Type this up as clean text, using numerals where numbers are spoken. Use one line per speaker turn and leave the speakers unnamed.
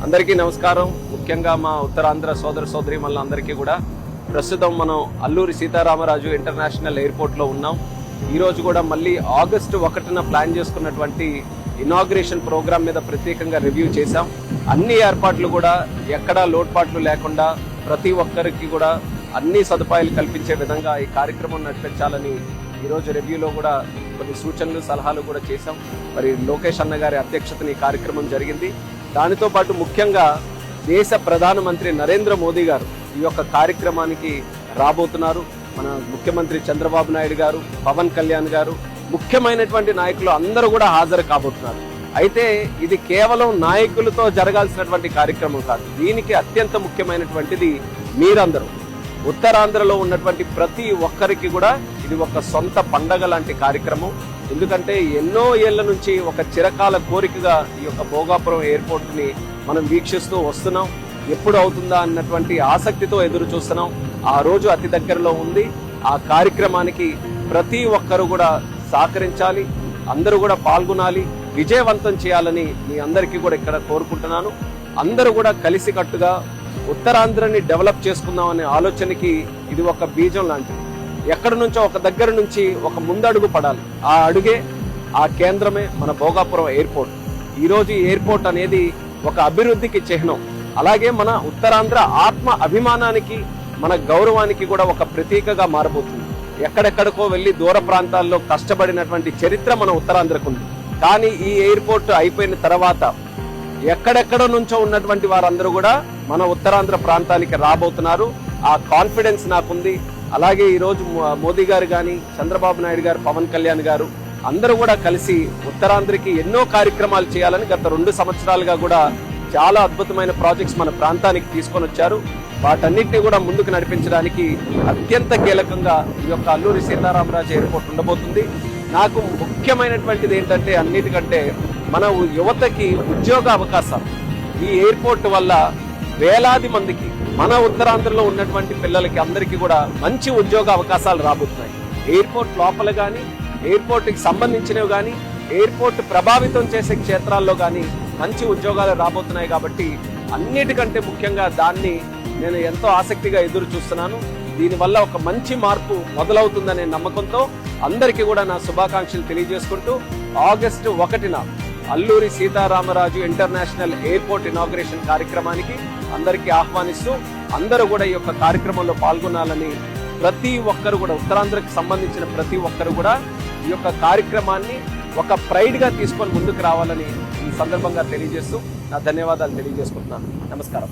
అందరికీ నమస్కారం. ముఖ్యంగా మా ఉత్తరాంధ్ర సోదర సోదరీమణులందరికీ కూడా ప్రస్తుతం మనం అల్లూరి సీతారామరాజు ఇంటర్నేషనల్ ఎయిర్పోర్ట్లో ఉన్నాం. ఈరోజు కూడా మళ్ళీ ఆగస్టు 1న ప్లాన్ చేసుకున్నటువంటి ఇనాగ్రేషన్ ప్రోగ్రామ్ మీద ప్రత్యేకంగా రివ్యూ చేశాం. అన్ని ఏర్పాట్లు కూడా ఎక్కడా లోటుపాట్లు లేకుండా ప్రతి ఒక్కరికి కూడా అన్ని సదుపాయాలు కల్పించే విధంగా ఈ కార్యక్రమం నడిపించాలని ఈరోజు రివ్యూలో కూడా కొన్ని సూచనలు సలహాలు కూడా చేశాం. మరి లోకేష్ అన్న గారి అధ్యక్షతన ఈ కార్యక్రమం జరిగింది. దానితో పాటు ముఖ్యంగా దేశ ప్రధానమంత్రి నరేంద్ర మోదీ గారు ఈ యొక్క కార్యక్రమానికి రాబోతున్నారు. మన ముఖ్యమంత్రి చంద్రబాబు నాయుడు గారు, పవన్ కళ్యాణ్ గారు, ముఖ్యమైనటువంటి నాయకులు అందరూ కూడా హాజరు కాబోతున్నారు. అయితే ఇది కేవలం నాయకులతో జరగాల్సినటువంటి కార్యక్రమం కాదు. దీనికి అత్యంత ముఖ్యమైనటువంటిది మీరందరూ, ఉత్తరాంధ్రలో ఉన్నటువంటి ప్రతి ఒక్కరికి కూడా ఇది ఒక సొంత పండగ లాంటి కార్యక్రమం. ఎందుకంటే ఎన్నో ఏళ్ల నుంచి ఒక చిరకాల కోరికగా ఈ యొక్క భోగాపురం ఎయిర్పోర్ట్ ని మనం వీక్షిస్తూ వస్తున్నాం. ఎప్పుడు అవుతుందా అన్నటువంటి ఆసక్తితో ఎదురు చూస్తున్నాం. ఆ రోజు అతి దగ్గరలో ఉంది. ఆ కార్యక్రమానికి ప్రతి ఒక్కరు కూడా సహకరించాలి, అందరూ కూడా పాల్గొనాలి, విజయవంతం చేయాలని మీ అందరికీ కూడా ఇక్కడ కోరుకుంటున్నాను. అందరూ కూడా కలిసికట్టుగా ఉత్తరాంధ్రని డెవలప్ చేసుకుందాం అనే ఆలోచనకి ఇది ఒక బీజం లాంటిది. ఎక్కడి నుంచో ఒక దగ్గర నుంచి ఒక ముందడుగు పడాలి. ఆ అడుగే, ఆ కేంద్రమే మన భోగాపురం ఎయిర్పోర్ట్. ఈరోజు ఈ ఎయిర్పోర్ట్ అనేది ఒక అభివృద్ధికి చిహ్నం. అలాగే మన ఉత్తరాంధ్ర ఆత్మ అభిమానానికి, మన గౌరవానికి కూడా ఒక ప్రతీకగా మారబోతుంది. ఎక్కడెక్కడికో వెళ్లి దూర ప్రాంతాల్లో కష్టపడినటువంటి చరిత్ర మన ఉత్తరాంధ్రకు ఉంది. కానీ ఈ ఎయిర్పోర్ట్ అయిపోయిన తర్వాత ఎక్కడెక్కడ నుంచో ఉన్నటువంటి వారందరూ కూడా మన ఉత్తరాంధ్ర ప్రాంతానికి రాబోతున్నారు. ఆ కాన్ఫిడెన్స్ నాకుంది. అలాగే ఈరోజు మోదీ గారు కానీ, చంద్రబాబు నాయుడు గారు, పవన్ కళ్యాణ్ గారు అందరూ కూడా కలిసి ఉత్తరాంధ్రకి ఎన్నో కార్యక్రమాలు చేయాలని గత 2 సంవత్సరాలుగా కూడా చాలా అద్భుతమైన ప్రాజెక్ట్స్ మన ప్రాంతానికి తీసుకొని వచ్చారు. వాటన్నిటిని కూడా ముందుకు నడిపించడానికి అత్యంత కీలకంగా ఈ యొక్క అల్లూరి సీతారామరాజు ఎయిర్పోర్ట్ ఉండబోతుంది. నాకు ముఖ్యమైనటువంటిది ఏంటంటే, అన్నిటికంటే మన యువతకి ఉద్యోగ అవకాశాలు. ఈ ఎయిర్పోర్ట్ వల్ల వేలాది మందికి, మన ఉత్తరాంధ్రలో ఉన్నటువంటి పిల్లలకి అందరికీ కూడా మంచి ఉద్యోగ అవకాశాలు రాబోతున్నాయి. ఎయిర్పోర్ట్ లోపల కానీ, ఎయిర్పోర్ట్ కి సంబంధించినవి కానీ, ఎయిర్పోర్ట్ ప్రభావితం చేసే క్షేత్రాల్లో కానీ మంచి ఉద్యోగాలు రాబోతున్నాయి. కాబట్టి అన్నిటికంటే ముఖ్యంగా దాన్ని నేను ఎంతో ఆసక్తిగా ఎదురు చూస్తున్నాను. దీనివల్ల ఒక మంచి మార్పు మొదలవుతుందనే నమ్మకంతో అందరికీ కూడా నా శుభాకాంక్షలు తెలియజేసుకుంటూ ఆగస్టు 1న Alluri Sitaramaraju international airport inauguration కార్యక్రమానికి అందరికీ ఆహ్వానిస్తూ అందరూ కూడా ఈ యొక్క కార్యక్రమంలో పాల్గొనాలని, ప్రతి ఒక్కరు కూడా ఉత్తరాంధ్రకు సంబంధించిన ప్రతి ఒక్కరు కూడా ఈ యొక్క కార్యక్రమాన్ని ఒక ప్రైడ్ గా తీసుకొని ముందుకు రావాలని ఈ సందర్భంగా తెలియజేస్తూ నా ధన్యవాదాలు తెలియజేసుకుంటున్నాను. నమస్కారం.